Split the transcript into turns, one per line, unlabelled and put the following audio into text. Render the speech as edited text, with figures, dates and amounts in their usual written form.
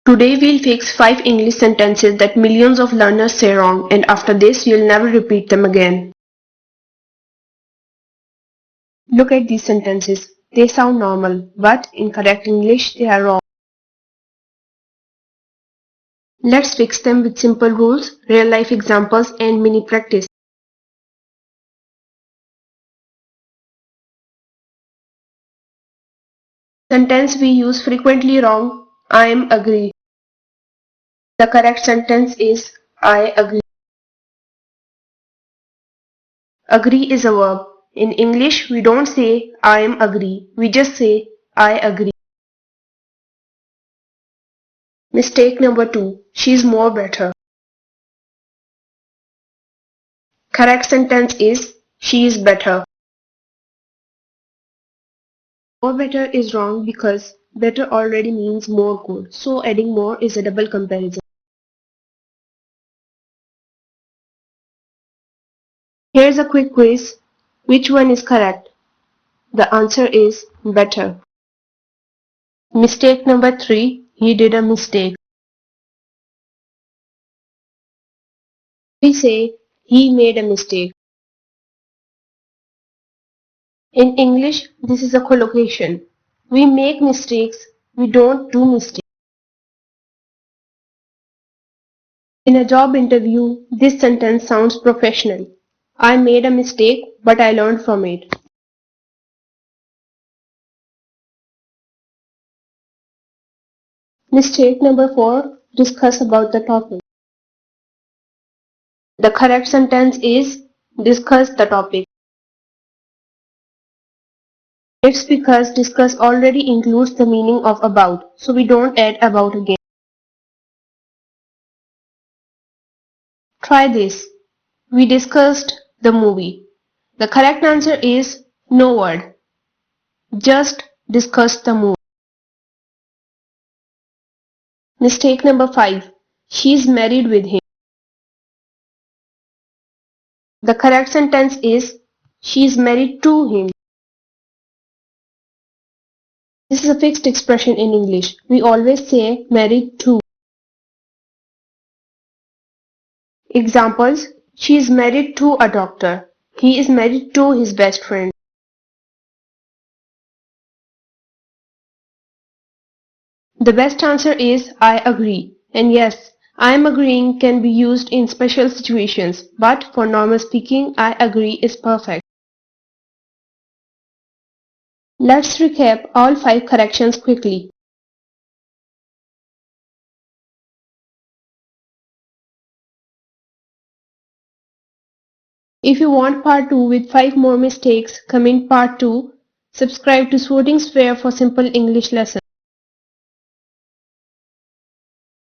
Today we'll fix 5 English sentences that millions of learners say wrong, and after this you'll never repeat them again. Look at these sentences. They sound normal, but in correct English they are wrong. Let's fix them with simple rules, real-life examples and mini practice. Sentence we use frequently wrong. I'm agree. The correct sentence is I agree. Agree is a verb. In English, we don't say I am agree. We just say I agree. Mistake number 2. She's more better. Correct sentence is she is better. More better is wrong because better already means more good. So adding more is a double comparison. Here's a quick quiz. Which one is correct? The answer is better. Mistake number 3. He did a mistake. We say he made a mistake. In English, this is a collocation. We make mistakes, we don't do mistakes. In a job interview, this sentence sounds professional. I made a mistake, but I learned from it. Mistake number 4. Discuss about the topic. The correct sentence is discuss the topic. It's because discuss already includes the meaning of about, so we don't add about again. Try this. We discussed the movie. The correct answer is no word. Just discuss the movie. Mistake number 5. She's married with him. The correct sentence is she's married to him. This is a fixed expression in English. We always say married to. Examples: she is married to a doctor. He is married to his best friend. The best answer is I agree. And yes, I am agreeing can be used in special situations, but for normal speaking, I agree is perfect. Let's recap all 5 corrections quickly. If you want part 2 with 5 more mistakes, comment part 2. Subscribe to Swotting Sphere for simple English lessons.